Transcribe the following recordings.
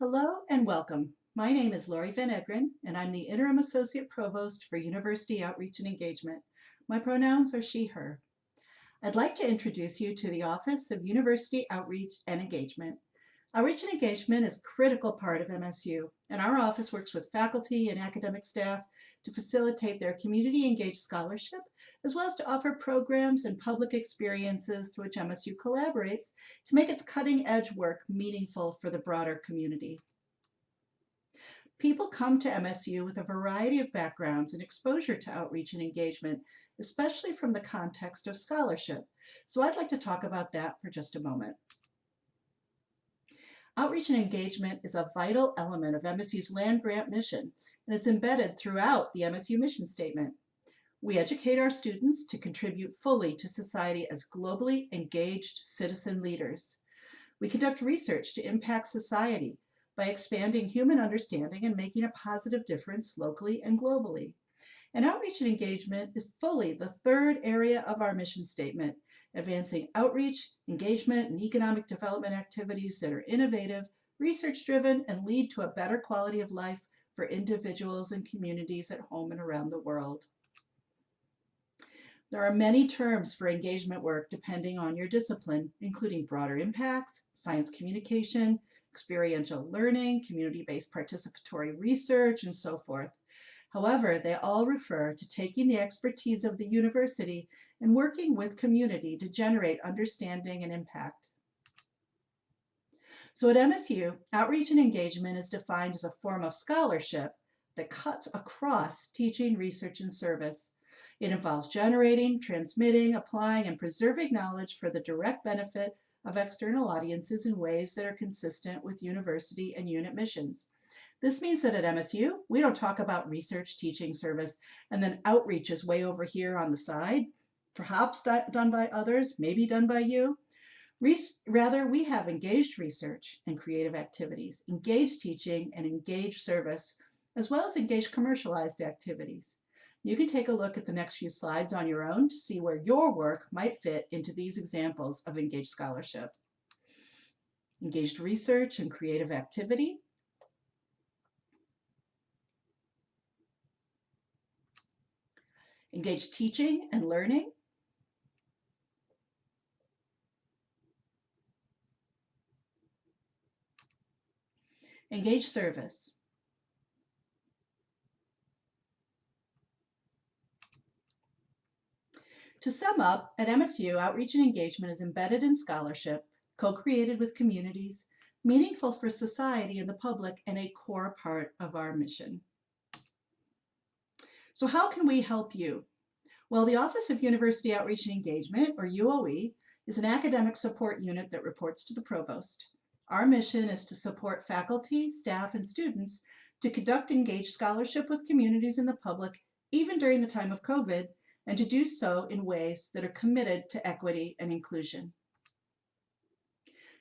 Hello and welcome. My name is Laurie Van Egeren, and I'm the Interim Associate Provost for University Outreach and Engagement. My pronouns are she, her. I'd like to introduce you to the Office of University Outreach and Engagement. Outreach and engagement is a critical part of MSU, and our office works with faculty and academic staff to facilitate their community-engaged scholarship, as well as to offer programs and public experiences through which MSU collaborates to make its cutting-edge work meaningful for the broader community. People come to MSU with a variety of backgrounds and exposure to outreach and engagement, especially from the context of scholarship. So I'd like to talk about that for just a moment. Outreach and engagement is a vital element of MSU's land-grant mission, and it's embedded throughout the MSU mission statement. We educate our students to contribute fully to society as globally engaged citizen leaders. We conduct research to impact society by expanding human understanding and making a positive difference locally and globally. And outreach and engagement is fully the third area of our mission statement, advancing outreach, engagement, and economic development activities that are innovative, research-driven, and lead to a better quality of life for individuals and communities at home and around the world. There are many terms for engagement work depending on your discipline, including broader impacts, science communication, experiential learning, community-based participatory research, and so forth. However, they all refer to taking the expertise of the university and working with community to generate understanding and impact. So at MSU, outreach and engagement is defined as a form of scholarship that cuts across teaching, research, and service. It involves generating, transmitting, applying, and preserving knowledge for the direct benefit of external audiences in ways that are consistent with university and unit missions. This means that at MSU, we don't talk about research, teaching, service, and then outreach is way over here on the side, perhaps done by others, maybe done by you. Rather, we have engaged research and creative activities, engaged teaching and engaged service, as well as engaged commercialized activities. You can take a look at the next few slides on your own to see where your work might fit into these examples of engaged scholarship. Engaged research and creative activity, engaged teaching and learning, engaged service. To sum up, at MSU, outreach and engagement is embedded in scholarship, co-created with communities, meaningful for society and the public, and a core part of our mission. So how can we help you? Well, the Office of University Outreach and Engagement, or UOE, is an academic support unit that reports to the Provost. Our mission is to support faculty, staff, and students to conduct engaged scholarship with communities and the public, even during the time of COVID, and to do so in ways that are committed to equity and inclusion.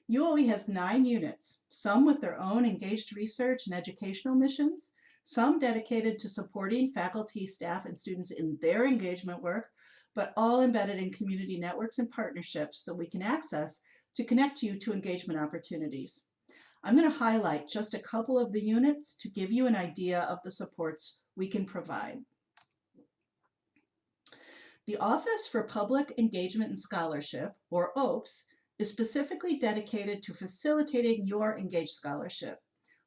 UOE has 9 units, some with their own engaged research and educational missions, some dedicated to supporting faculty, staff, and students in their engagement work, but all embedded in community networks and partnerships that we can access to connect you to engagement opportunities. I'm going to highlight just a couple of the units to give you an idea of the supports we can provide. The Office for Public Engagement and Scholarship, or OPES, is specifically dedicated to facilitating your engaged scholarship.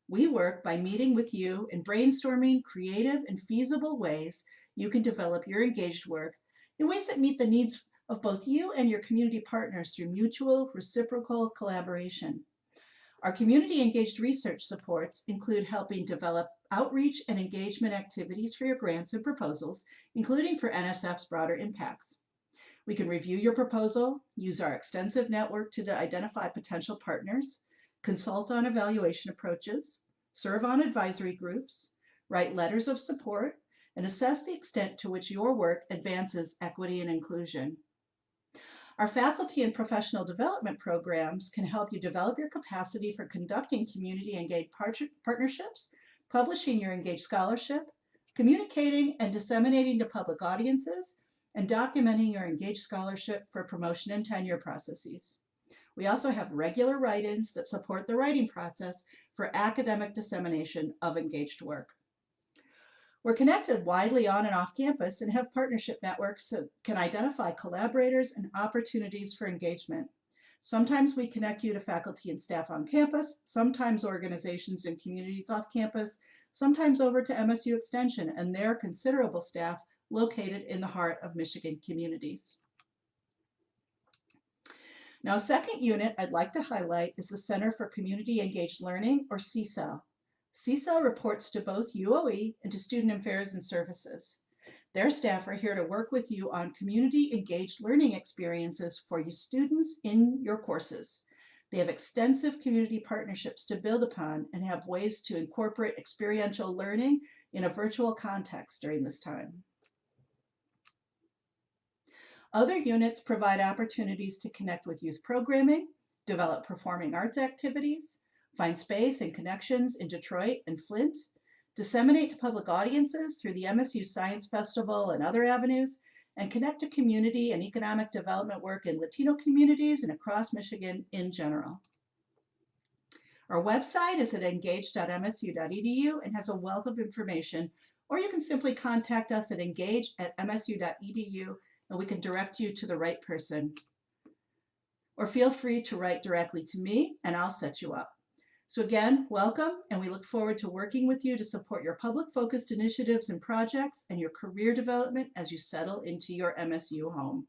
We work by meeting with you and brainstorming creative and feasible ways you can develop your engaged work in ways that meet the needs of both you and your community partners through mutual, reciprocal collaboration. Our community engaged research supports include helping develop outreach and engagement activities for your grants and proposals, including for NSF's broader impacts. We can review your proposal, use our extensive network to identify potential partners, consult on evaluation approaches, serve on advisory groups, write letters of support, and assess the extent to which your work advances equity and inclusion. Our faculty and professional development programs can help you develop your capacity for conducting community-engaged partnerships, publishing your engaged scholarship, communicating and disseminating to public audiences, and documenting your engaged scholarship for promotion and tenure processes. We also have regular write-ins that support the writing process for academic dissemination of engaged work. We're connected widely on and off campus and have partnership networks that can identify collaborators and opportunities for engagement. Sometimes we connect you to faculty and staff on campus, sometimes organizations and communities off campus, sometimes over to MSU Extension and their considerable staff located in the heart of Michigan communities. Now, a second unit I'd like to highlight is the Center for Community Engaged Learning, or CESL. CESL reports to both UOE and to Student Affairs and Services. Their staff are here to work with you on community engaged learning experiences for you students in your courses. They have extensive community partnerships to build upon and have ways to incorporate experiential learning in a virtual context during this time. Other units provide opportunities to connect with youth programming, develop performing arts activities, find space and connections in Detroit and Flint, disseminate to public audiences through the MSU Science Festival and other avenues, and connect to community and economic development work in Latino communities and across Michigan in general. Our website is at engage.msu.edu and has a wealth of information, or you can simply contact us at engage@msu.edu and we can direct you to the right person. Or feel free to write directly to me and I'll set you up. So again, welcome, and we look forward to working with you to support your public-focused initiatives and projects and your career development as you settle into your MSU home.